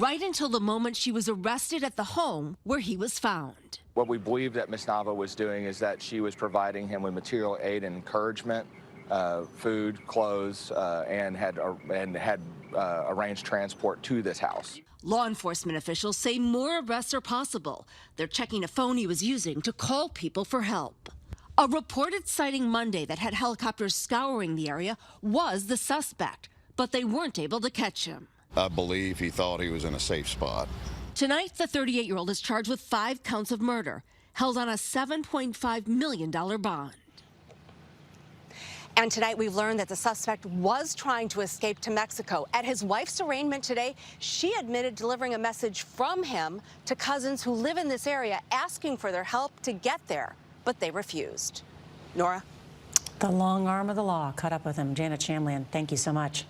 right until the moment she was arrested at the home where he was found. What we believe that Ms. Nava was doing is that she was providing him with material aid and encouragement, food, clothes, and had arranged transport to this house. Law enforcement officials say more arrests are possible. They're checking a phone he was using to call people for help. A reported sighting Monday that had helicopters scouring the area was the suspect, but they weren't able to catch him. I believe he thought he was in a safe spot. Tonight, the 38-year-old is charged with 5 counts of murder, held on a $7.5 million bond. And tonight we've learned that the suspect was trying to escape to Mexico. At his wife's arraignment today, she admitted delivering a message from him to cousins who live in this area, asking for their help to get there, but they refused. Nora? The long arm of the law caught up with him. Janet Shamlian, thank you so much.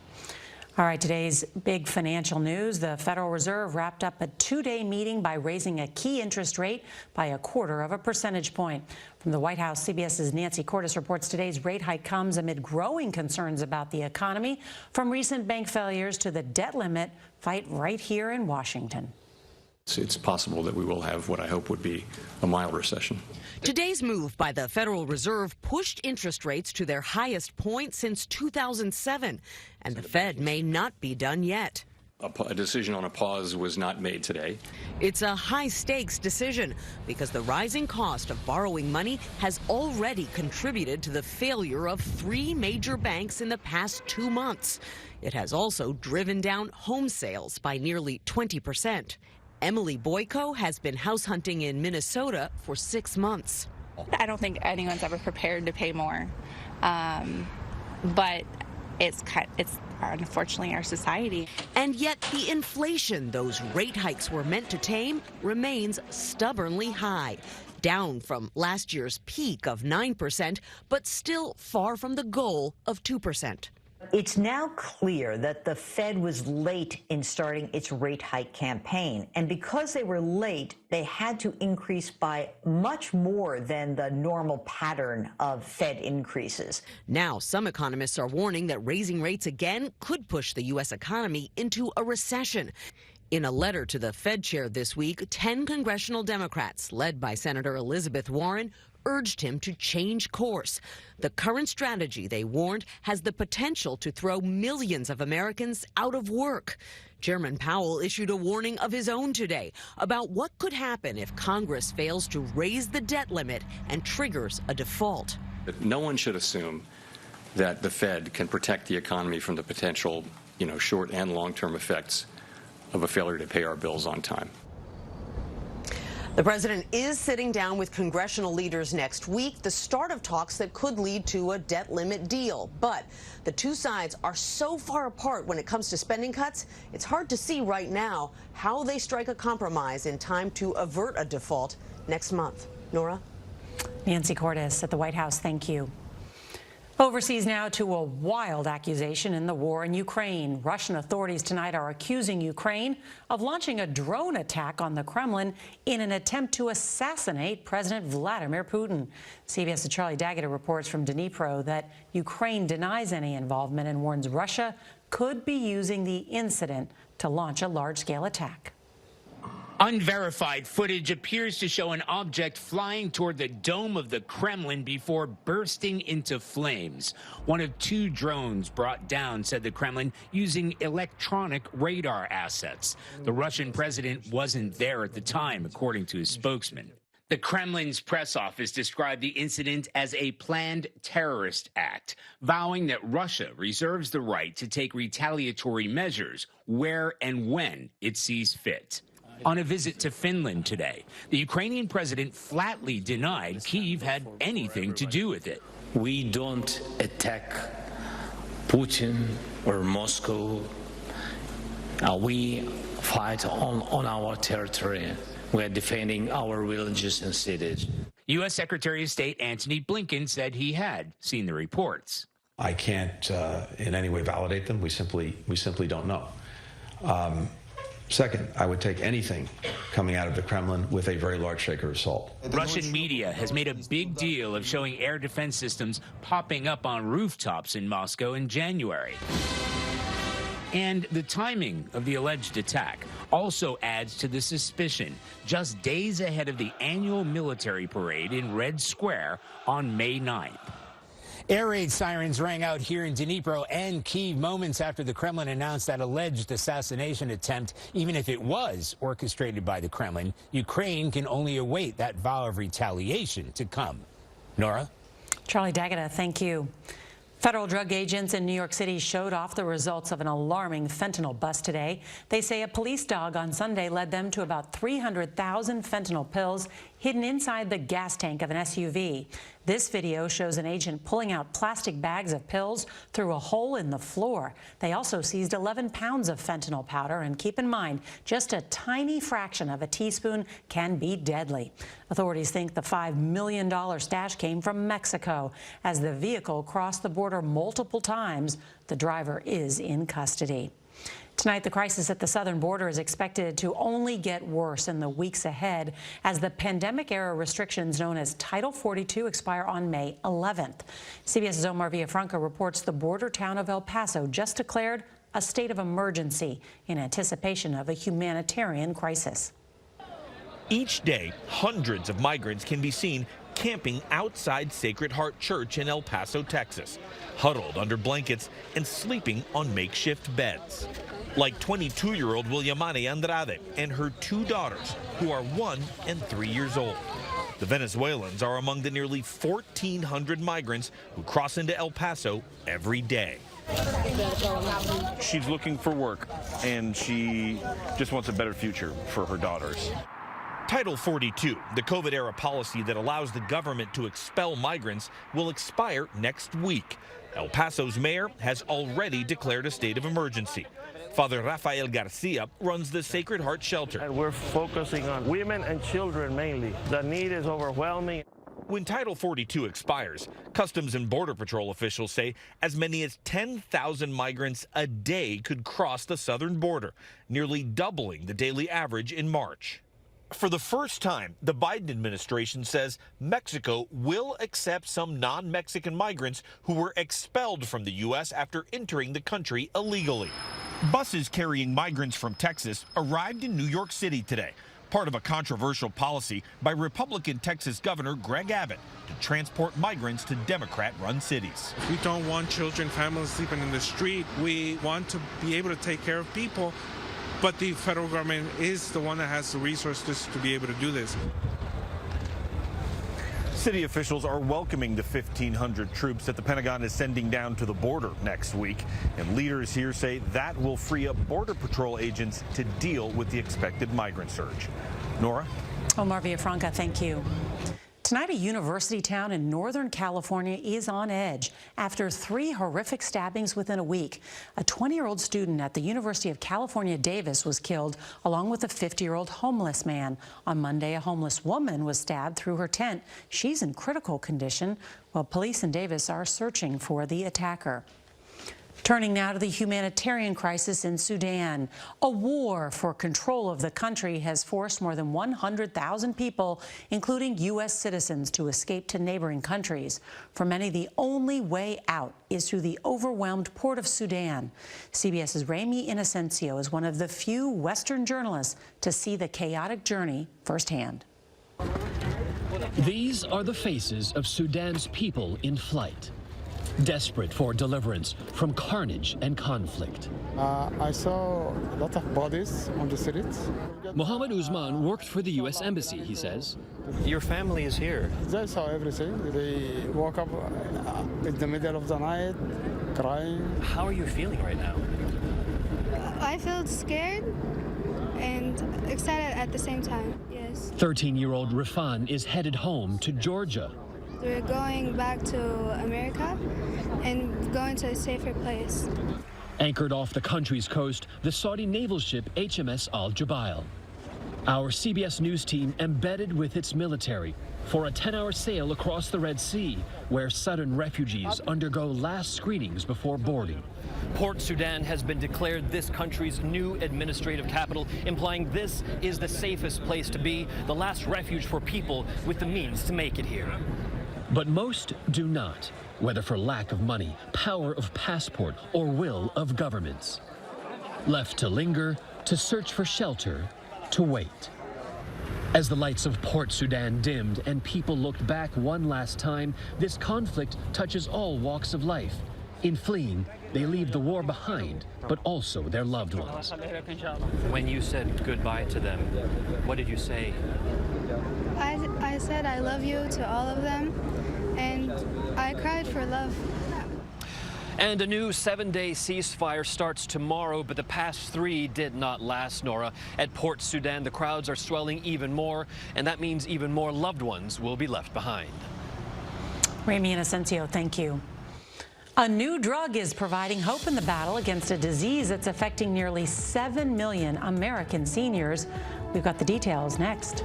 All right, today's big financial news. The Federal Reserve wrapped up a 2-day meeting by raising a key interest rate by 1/4 percentage point. From the White House, CBS's Nancy Cordes reports today's rate hike comes amid growing concerns about the economy, from recent bank failures to the debt limit fight right here in Washington. It's possible that we will have what I hope would be a mild recession. Today's move by the Federal Reserve pushed interest rates to their highest point since 2007, and the Fed may not be done yet. A decision on a pause was not made today. It's a high-stakes decision because the rising cost of borrowing money has already contributed to the failure of 3 major banks in the past 2 months. It has also driven down home sales by nearly 20%. Emily Boyko has been house hunting in Minnesota for 6 months. I don't think anyone's ever prepared to pay more, but it's unfortunately our society. And yet the inflation those rate hikes were meant to tame remains stubbornly high, down from last year's peak of 9%, but still far from the goal of 2%. It's now clear that the Fed was late in starting its rate hike campaign. And because they were late, they had to increase by much more than the normal pattern of Fed increases. Now, some economists are warning that raising rates again could push the U.S. economy into a recession. In a letter to the Fed chair this week, 10 congressional Democrats, led by Senator Elizabeth Warren, urged him to change course. The current strategy, they warned, has the potential to throw millions of Americans out of work. Chairman Powell issued a warning of his own today about what could happen if Congress fails to raise the debt limit and triggers a default. No one should assume that the Fed can protect the economy from the potential, short and long-term effects of a failure to pay our bills on time. The president is sitting down with congressional leaders next week, the start of talks that could lead to a debt limit deal. But the two sides are so far apart when it comes to spending cuts, it's hard to see right now how they strike a compromise in time to avert a default next month. Nora? Nancy Cordes at the White House, thank you. Overseas now to a wild accusation in the war in Ukraine. Russian authorities tonight are accusing Ukraine of launching a drone attack on the Kremlin in an attempt to assassinate President Vladimir Putin. CBS's Charlie Daggett reports from Dnipro that Ukraine denies any involvement and warns Russia could be using the incident to launch a large-scale attack. Unverified footage appears to show an object flying toward the dome of the Kremlin before bursting into flames. One of 2 drones brought down, said the Kremlin, using electronic radar assets. The Russian president wasn't there at the time, according to his spokesman. The Kremlin's press office described the incident as a planned terrorist act, vowing that Russia reserves the right to take retaliatory measures where and when it sees fit. On a visit to Finland today, the Ukrainian president flatly denied Kyiv had anything to do with it. We don't attack Putin or Moscow. We fight on our territory. We are defending our villages and cities. U.S. Secretary of State Antony Blinken said he had seen the reports. I can't in any way validate them. We simply don't know. Second, I would take anything coming out of the Kremlin with a very large shaker of salt. Russian media has made a big deal of showing air defense systems popping up on rooftops in Moscow in January. And the timing of the alleged attack also adds to the suspicion, just days ahead of the annual military parade in Red Square on May 9th. Air raid sirens rang out here in Dnipro and Kyiv moments after the Kremlin announced that alleged assassination attempt. Even if it was orchestrated by the Kremlin, Ukraine can only await that vow of retaliation to come. Nora? Charlie D'Agata, thank you. Federal drug agents in New York City showed off the results of an alarming fentanyl bust today. They say a police dog on Sunday led them to about 300,000 fentanyl pills hidden inside the gas tank of an SUV. This video shows an agent pulling out plastic bags of pills through a hole in the floor. They also seized 11 pounds of fentanyl powder, and keep in mind, just a tiny fraction of a teaspoon can be deadly. Authorities think the $5 million stash came from Mexico. As the vehicle crossed the border multiple times, the driver is in custody. Tonight, the crisis at the southern border is expected to only get worse in the weeks ahead as the pandemic-era restrictions known as Title 42 expire on May 11th. CBS's Omar Villafranca reports the border town of El Paso just declared a state of emergency in anticipation of a humanitarian crisis. Each day, hundreds of migrants can be seen camping outside Sacred Heart Church in El Paso, Texas, huddled under blankets and sleeping on makeshift beds. Like 22-year-old Williamani Andrade and her two daughters, who are 1 and 3 years old. The Venezuelans are among the nearly 1,400 migrants who cross into El Paso every day. She's looking for work, and she just wants a better future for her daughters. Title 42, the COVID-era policy that allows the government to expel migrants, will expire next week. El Paso's mayor has already declared a state of emergency. Father Rafael Garcia runs the Sacred Heart Shelter. And we're focusing on women and children mainly. The need is overwhelming. When Title 42 expires, Customs and Border Patrol officials say as many as 10,000 migrants a day could cross the southern border, nearly doubling the daily average in March. For the first time, the Biden administration says Mexico will accept some non-Mexican migrants who were expelled from the U.S. after entering the country illegally. Buses carrying migrants from Texas arrived in New York City today, part of a controversial policy by Republican Texas Governor Greg Abbott to transport migrants to Democrat-run cities. We don't want children, families sleeping in the street. We want to be able to take care of people, but the federal government is the one that has the resources to be able to do this. City officials are welcoming the 1,500 troops that the Pentagon is sending down to the border next week. And leaders here say that will free up Border Patrol agents to deal with the expected migrant surge. Nora? Omar Villafranca, thank you. Tonight, a university town in Northern California is on edge after 3 horrific stabbings within a week. A 20-year-old student at the University of California, Davis was killed, along with a 50-year-old homeless man. On Monday, a homeless woman was stabbed through her tent. She's in critical condition, while police in Davis are searching for the attacker. Turning now to the humanitarian crisis in Sudan. A war for control of the country has forced more than 100,000 people, including U.S. citizens, to escape to neighboring countries. For many, the only way out is through the overwhelmed port of Sudan. CBS's Ramy Inocencio is one of the few Western journalists to see the chaotic journey firsthand. These are the faces of Sudan's people in flight, desperate for deliverance from carnage and conflict. I saw a lot of bodies on the streets. Mohammed Usman worked for the U.S. Embassy, he says. Your family is here. They saw everything. They woke up in the middle of the night, crying. How are you feeling right now? I felt scared and excited at the same time, yes. 13-year-old Rifan is headed home to Georgia. We're going back to America and going to a safer place. Anchored off the country's coast, the Saudi naval ship HMS Al Jubail. Our CBS News team embedded with its military for a 10-hour sail across the Red Sea, where sudden refugees undergo last screenings before boarding. Port Sudan has been declared this country's new administrative capital, implying this is the safest place to be, the last refuge for people with the means to make it here. But most do not, whether for lack of money, power of passport, or will of governments. left to linger, to search for shelter, to wait. As the lights of Port Sudan dimmed and people looked back one last time, this conflict touches all walks of life. In fleeing, they leave the war behind, but also their loved ones. When you said goodbye to them, what did you say? I said I love you to all of them, and I cried for love. And a new 7-day ceasefire starts tomorrow, but the past 3 did not last, Nora. At Port Sudan, the crowds are swelling even more, and that means even more loved ones will be left behind. Ramy Inocencio, thank you. A new drug is providing hope in the battle against a disease that's affecting nearly 7 million American seniors. We've got the details next.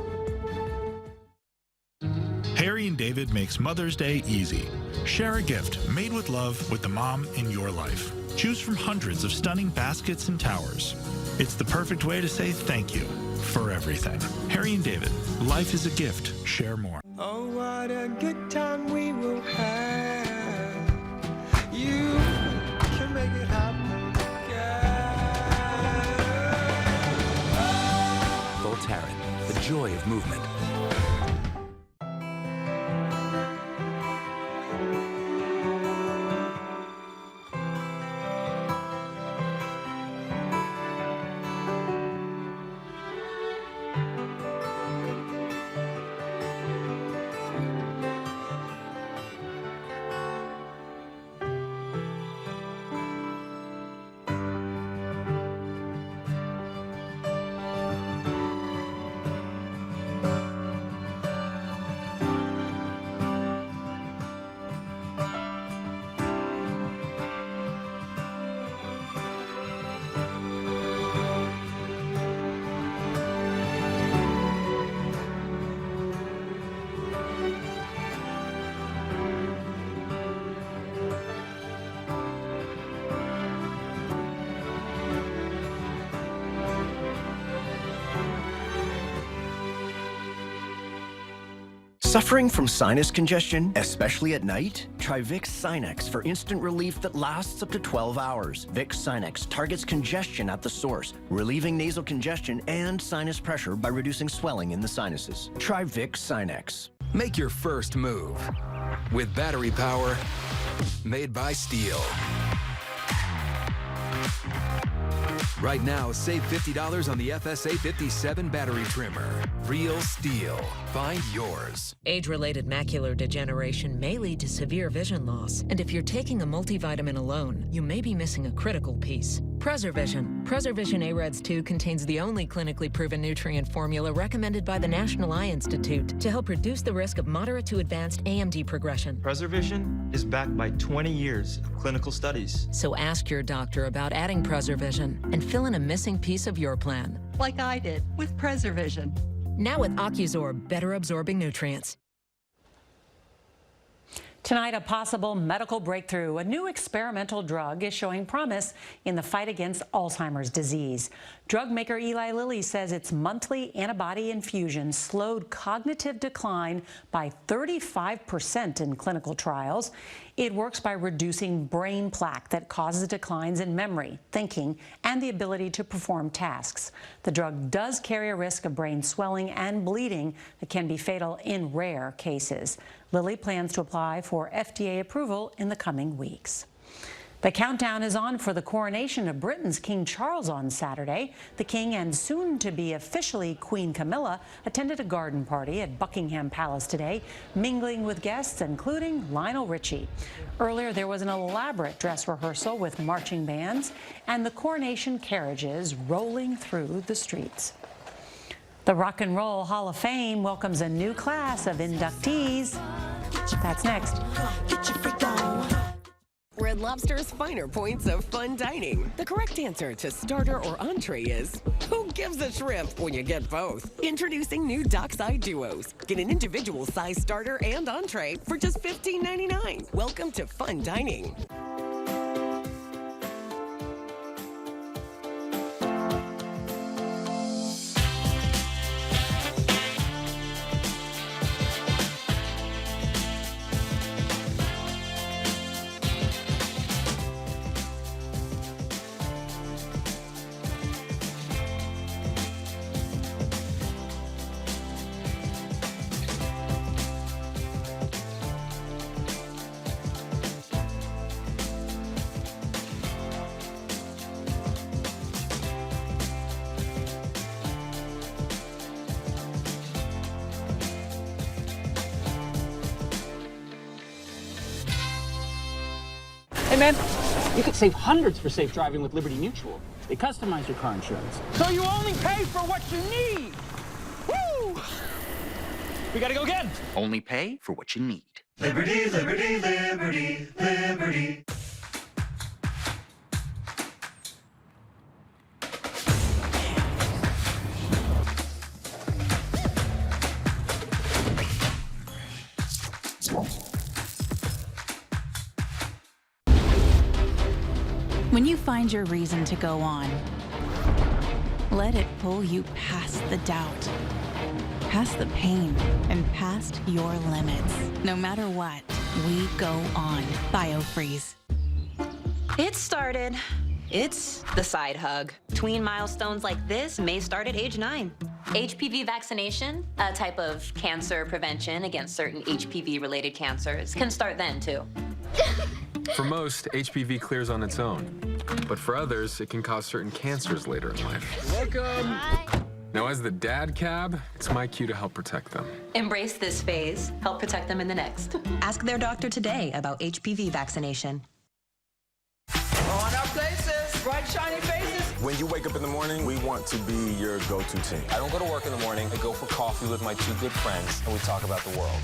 Harry and David makes Mother's Day easy. Share a gift made with love with the mom in your life. Choose from hundreds of stunning baskets and towers. It's the perfect way to say thank you for everything. Harry and David, life is a gift. Share more. Oh, what a good time we will have. You can make it happen, girl. Voltaren, the joy of movement. Suffering from sinus congestion, especially at night? Try Vicks Sinex for instant relief that lasts up to 12 hours. Vicks Sinex targets congestion at the source, relieving nasal congestion and sinus pressure by reducing swelling in the sinuses. Try Vicks Sinex. Make your first move with battery power made by Steel. Right now, save $50 on the FSA 57 battery trimmer. Real Steel. Find yours. Age-related macular degeneration may lead to severe vision loss, and if you're taking a multivitamin alone, you may be missing a critical piece. Preservision. Preservision AREDS 2 contains the only clinically proven nutrient formula recommended by the National Eye Institute to help reduce the risk of moderate to advanced AMD progression. Preservision is backed by 20 years of clinical studies. So ask your doctor about adding Preservision and fill in a missing piece of your plan. Like I did with Preservision. Now with Ocusorb, better absorbing nutrients. Tonight, a possible medical breakthrough. A new experimental drug is showing promise in the fight against Alzheimer's disease. Drug maker Eli Lilly says its monthly antibody infusion slowed cognitive decline by 35% in clinical trials. It works by reducing brain plaque that causes declines in memory, thinking, and the ability to perform tasks. The drug does carry a risk of brain swelling and bleeding that can be fatal in rare cases. Lilly plans to apply for FDA approval in the coming weeks. The countdown is on for the coronation of Britain's King Charles on Saturday. The King and soon-to-be officially Queen Camilla attended a garden party at Buckingham Palace today, mingling with guests, including Lionel Richie. Earlier, there was an elaborate dress rehearsal with marching bands and the coronation carriages rolling through the streets. The Rock and Roll Hall of Fame welcomes a new class of inductees. That's next. Red Lobster's finer points of fun dining. The correct answer to starter or entree is, who gives a shrimp when you get both? Introducing new Dockside Duos. Get an individual size starter and entree for just $15.99. Welcome to fun dining. Hey, man, you could save hundreds for safe driving with Liberty Mutual. They customize your car insurance, so you only pay for what you need. Woo! We gotta go again. Only pay for what you need. Liberty, liberty, liberty, liberty. When you find your reason to go on, let it pull you past the doubt, past the pain, and past your limits. No matter what, we go on. BioFreeze. It started. It's the side hug. Tween milestones like this may start at age 9. HPV vaccination, a type of cancer prevention against certain HPV-related cancers, can start then, too. For most, HPV clears on its own. But for others, it can cause certain cancers later in life. Welcome! Hi. Now, as the dad cab, it's my cue to help protect them. Embrace this phase. Help protect them in the next. Ask their doctor today about HPV vaccination. On our places, bright, shiny faces. When you wake up in the morning, we want to be your go-to team. I don't go to work in the morning. I go for coffee with my 2 good friends, and we talk about the world.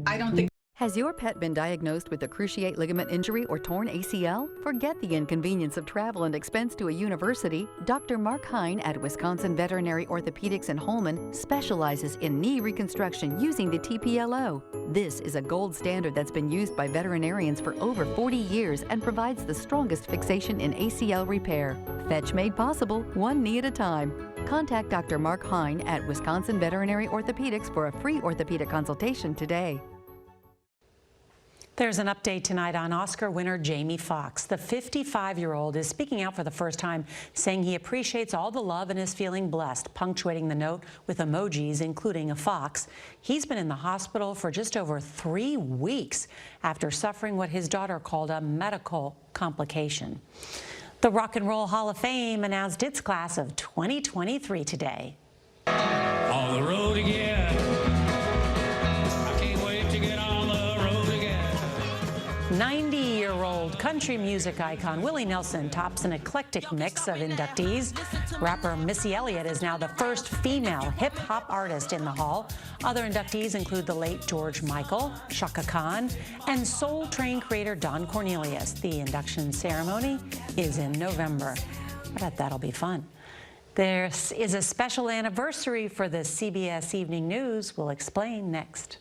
I don't think... Has your pet been diagnosed with a cruciate ligament injury or torn ACL? Forget the inconvenience of travel and expense to a university. Dr. Mark Hine at Wisconsin Veterinary Orthopedics in Holmen specializes in knee reconstruction using the TPLO. This is a gold standard that's been used by veterinarians for over 40 years and provides the strongest fixation in ACL repair. Fetch made possible, one knee at a time. Contact Dr. Mark Hine at Wisconsin Veterinary Orthopedics for a free orthopedic consultation today. There's an update tonight on Oscar winner Jamie Foxx. The 55-year-old is speaking out for the first time, saying he appreciates all the love and is feeling blessed, punctuating the note with emojis, including a fox. He's been in the hospital for just over 3 weeks after suffering what his daughter called a medical complication. The Rock and Roll Hall of Fame announced its class of 2023 today. On the road again. 90-year-old country music icon Willie Nelson tops an eclectic mix of inductees. Rapper Missy Elliott is now the first female hip-hop artist in the hall. Other inductees include the late George Michael, Chaka Khan, and Soul Train creator Don Cornelius. The induction ceremony is in November. I bet that'll be fun. There is a special anniversary for the CBS Evening News. We'll explain next.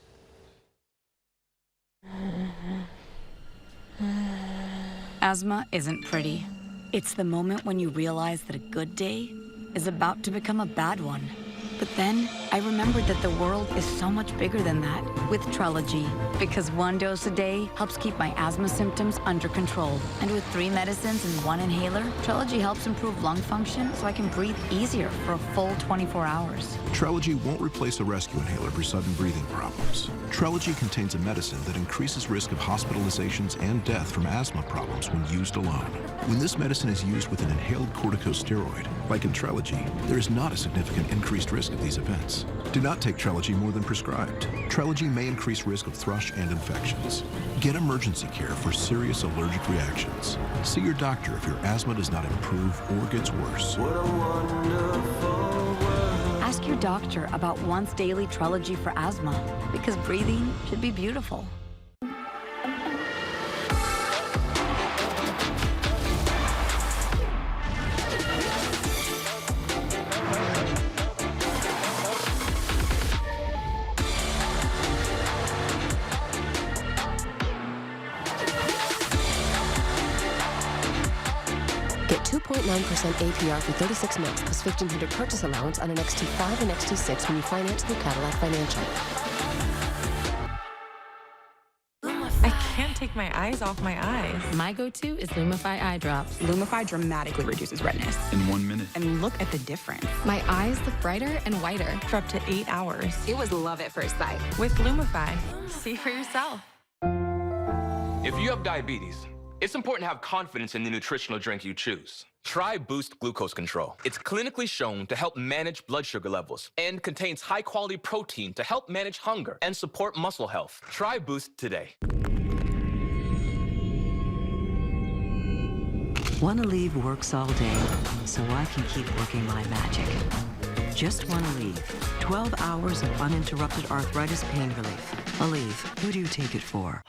Asthma isn't pretty. It's the moment when you realize that a good day is about to become a bad one. But then I remembered that the world is so much bigger than that with Trelegy, because 1 dose a day helps keep my asthma symptoms under control. And with 3 medicines and 1 inhaler, Trelegy helps improve lung function so I can breathe easier for a full 24 hours. Trelegy won't replace a rescue inhaler for sudden breathing problems. Trelegy contains a medicine that increases risk of hospitalizations and death from asthma problems when used alone. When this medicine is used with an inhaled corticosteroid, like in Trelegy, there is not a significant increased risk of these events. Do not take Trelegy more than prescribed. Trelegy may increase risk of thrush and infections. Get emergency care for serious allergic reactions. See your doctor if your asthma does not improve or gets worse. What a wonderful world. Ask your doctor about once daily Trelegy for asthma, because breathing should be beautiful. Get 2.9% APR for 36 months plus $1,500 purchase allowance on an XT5 and XT6 when you finance through Cadillac Financial. I can't take my eyes off my eyes. My go-to is Lumify eye drops. Lumify dramatically reduces redness. In 1 minute. And look at the difference. My eyes look brighter and whiter. For up to 8 hours. It was love at first sight. With Lumify. See for yourself. If you have diabetes, it's important to have confidence in the nutritional drink you choose. Try Boost Glucose Control. It's clinically shown to help manage blood sugar levels and contains high-quality protein to help manage hunger and support muscle health. Try Boost today. Wanna Leave works all day, so I can keep working my magic. Just Wanna Leave. 12 hours of uninterrupted arthritis pain relief. Aleve, who do you take it for?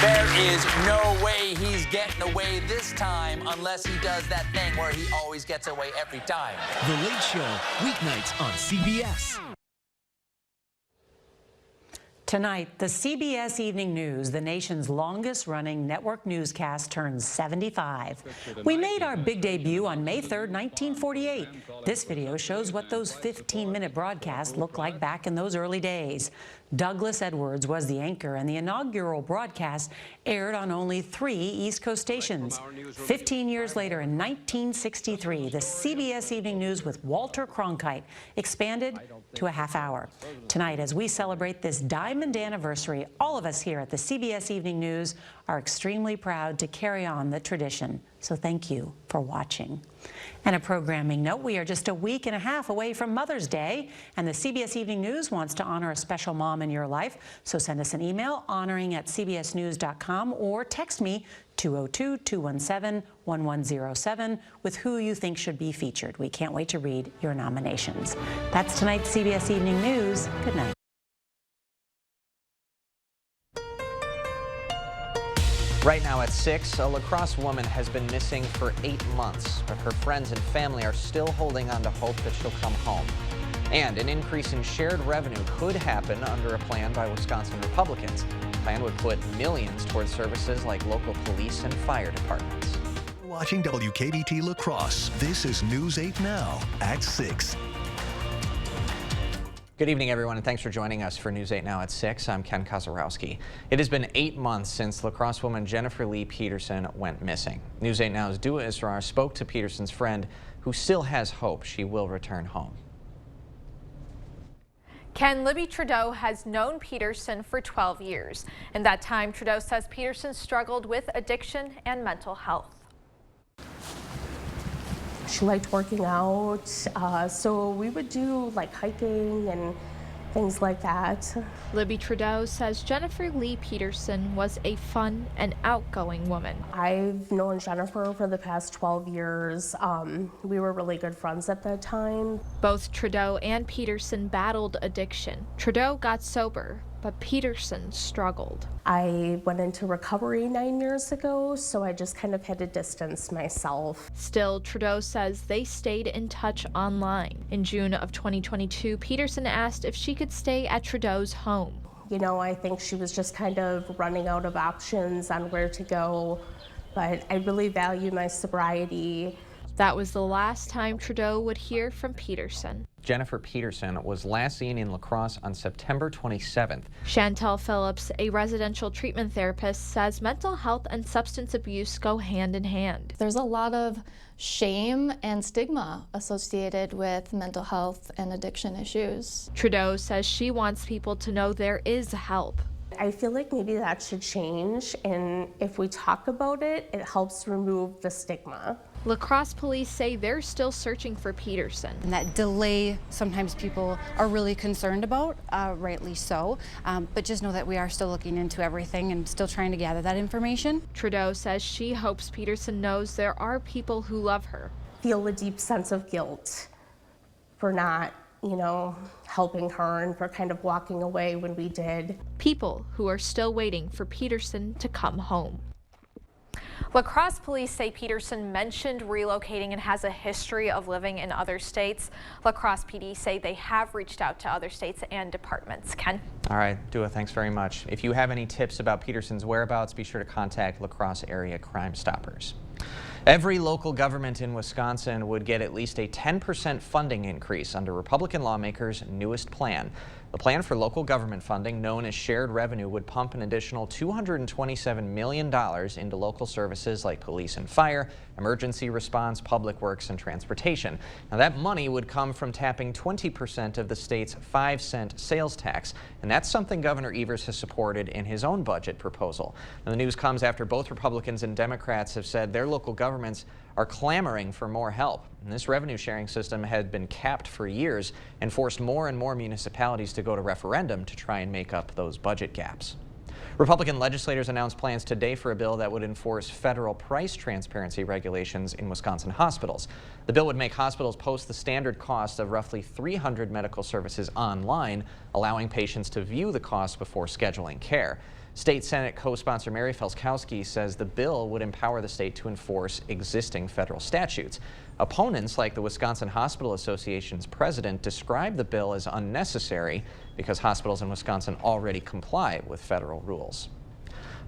There is no way he's getting away this time unless he does that thing where he always gets away every time. The Late Show, weeknights on CBS. Tonight, the CBS Evening News, the nation's longest-running network newscast, turns 75. We made our big debut on May 3rd, 1948. This video shows what those 15-minute broadcasts looked like back in those early days. Douglas Edwards was the anchor, and the inaugural broadcast aired on only 3 East Coast stations. 15 years later, in 1963, the CBS Evening News with Walter Cronkite expanded to a half hour. Tonight, as we celebrate this diamond anniversary, all of us here at the CBS Evening News are extremely proud to carry on the tradition. So thank you for watching. And a programming note, we are just a week and a half away from Mother's Day, and the CBS Evening News wants to honor a special mom in your life. So send us an email, honoring@cbsnews.com, or text me 202-217-1107 with who you think should be featured. We can't wait to read your nominations. That's tonight's CBS Evening News. Good night. Right now at 6, a La Crosse woman has been missing for 8 months, but her friends and family are still holding on to hope that she'll come home. And an increase in shared revenue could happen under a plan by Wisconsin Republicans. The plan would put millions towards services like local police and fire departments. Watching WKBT La Crosse, this is News 8 Now at 6. Good evening, everyone, and thanks for joining us for News 8 Now at 6. I'm Ken Kozarowski. It has been 8 months since La Crosse woman Jennifer Lee Peterson went missing. News 8 Now's Dua Israr spoke to Peterson's friend, who still has hope she will return home. Ken, Libby Trudeau has known Peterson for 12 years. In that time, Trudeau says Peterson struggled with addiction and mental health. She liked working out, so we would do like hiking and things like that. Libby Trudeau says Jennifer Lee Peterson was a fun and outgoing woman. I've known Jennifer for the past 12 years. We were really good friends at that time. Both Trudeau and Peterson battled addiction. Trudeau got sober, but Peterson struggled. I went into recovery 9 years ago, so I just kind of had to distance myself. Still, Trudeau says they stayed in touch online. In June of 2022, Peterson asked if she could stay at Trudeau's home. You know, I think she was just kind of running out of options on where to go, but I really value my sobriety. That was the last time Trudeau would hear from Peterson. Jennifer Peterson was last seen in La Crosse on September 27th. Chantel Phillips, a residential treatment therapist, says mental health and substance abuse go hand in hand. There's a lot of shame and stigma associated with mental health and addiction issues. Trudeau says she wants people to know there is help. I feel like maybe that should change, and if we talk about it, it helps remove the stigma. La Crosse police say they're still searching for Peterson. And that delay, sometimes people are really concerned about, rightly so, but just know that we are still looking into everything and still trying to gather that information. Trudeau says she hopes Peterson knows there are people who love her. Feel a deep sense of guilt for not, helping her and for kind of walking away when we did. People who are still waiting for Peterson to come home. La Crosse police say Peterson mentioned relocating and has a history of living in other states. La Crosse PD say they have reached out to other states and departments. Ken? All right, Dua, thanks very much. If you have any tips about Peterson's whereabouts, be sure to contact La Crosse area Crime Stoppers. Every local government in Wisconsin would get at least a 10% funding increase under Republican lawmakers' newest plan. The plan for local government funding, known as shared revenue, would pump an additional $227 million into local services like police and fire, emergency response, public works, and transportation. Now, that money would come from tapping 20% of the state's 5-cent sales tax, and that's something Governor Evers has supported in his own budget proposal. Now, the news comes after both Republicans and Democrats have said their local governments are clamoring for more help. And this revenue sharing system had been capped for years and forced more and more municipalities to go to referendum to try and make up those budget gaps. Republican legislators announced plans today for a bill that would enforce federal price transparency regulations in Wisconsin hospitals. The bill would make hospitals post the standard cost of roughly 300 medical services online, allowing patients to view the cost before scheduling care. State Senate co-sponsor Mary Felskowski says the bill would empower the state to enforce existing federal statutes. Opponents, like the Wisconsin Hospital Association's president, describe the bill as unnecessary because hospitals in Wisconsin already comply with federal rules.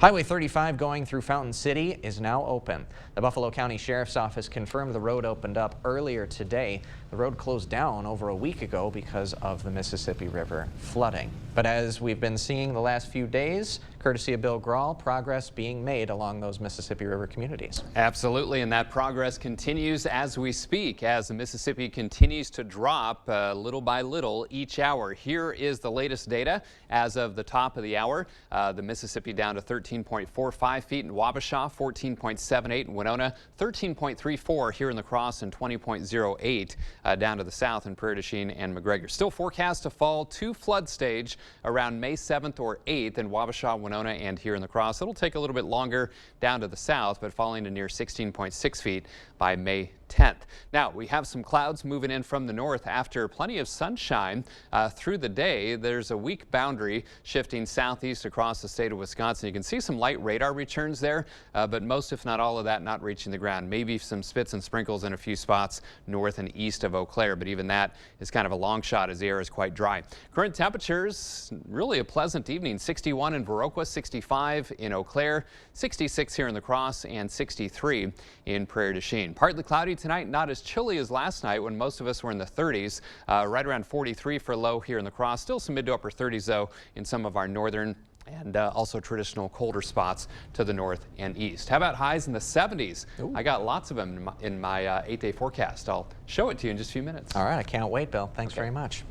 Highway 35 going through Fountain City is now open. The Buffalo County Sheriff's Office confirmed the road opened up earlier today. The road closed down over a week ago because of the Mississippi River flooding. But as we've been seeing the last few days, courtesy of Bill Grawl, progress being made along those Mississippi River communities. Absolutely, and that progress continues as we speak, as the Mississippi continues to drop little by little each hour. Here is the latest data as of the top of the hour. The Mississippi down to 13.45 feet in Wabasha, 14.78 in Winona, 13.34 here in La Crosse, and 20.08 down to the south in Prairie du Chien and McGregor. Still forecast to fall to flood stage around May 7th or 8th in Wabasha, Winona, and here in La Crosse. It'll take a little bit longer down to the south, but falling to near 16.6 feet by May 10th. Now, we have some clouds moving in from the north after plenty of sunshine through the day. There's a weak boundary shifting southeast across the state of Wisconsin. You can see some light radar returns there, but most, if not all of that, not reaching the ground. Maybe some spits and sprinkles in a few spots north and east of Eau Claire, but even that is kind of a long shot as the air is quite dry. Current temperatures, really a pleasant evening. 61 in Viroqua, 65 in Eau Claire, 66 here in La Crosse, and 63 in Prairie du Chien. Partly cloudy tonight, not as chilly as last night when most of us were in the 30s, right around 43 for low here in La Crosse. Still some mid to upper 30s though in some of our northern and also traditional colder spots to the north and east. How about highs in the 70s? Ooh. I got lots of them in my 8-day forecast. I'll show it to you in just a few minutes. All right, I can't wait, Bill. Thanks very much.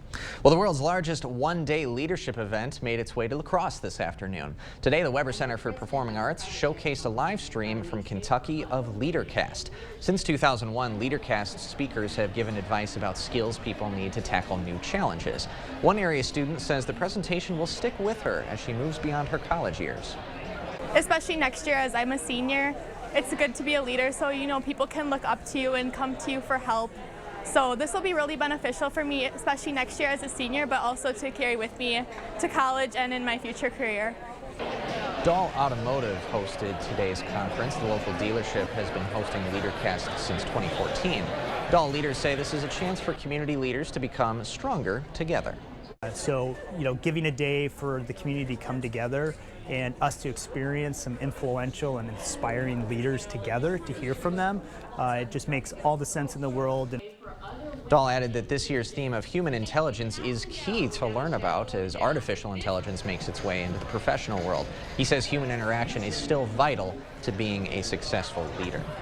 Well, the world's largest one-day leadership event made its way to La Crosse this afternoon. Today, the Weber Center for Performing Arts showcased a live stream from Kentucky of Leadercast. Since 2001, Leadercast speakers have given advice about skills people need to tackle new challenges. One area student says the presentation will stick with her as she moves beyond her college years. Especially next year as I'm a senior, it's good to be a leader so people can look up to you and come to you for help. So this will be really beneficial for me, especially next year as a senior, but also to carry with me to college and in my future career. Dahl Automotive hosted today's conference. The local dealership has been hosting Leadercast since 2014. Dahl leaders say this is a chance for community leaders to become stronger together. So, giving a day for the community to come together and us to experience some influential and inspiring leaders together, to hear from them, it just makes all the sense in the world. Dahl added that this year's theme of human intelligence is key to learn about as artificial intelligence makes its way into the professional world. He says human interaction is still vital to being a successful leader.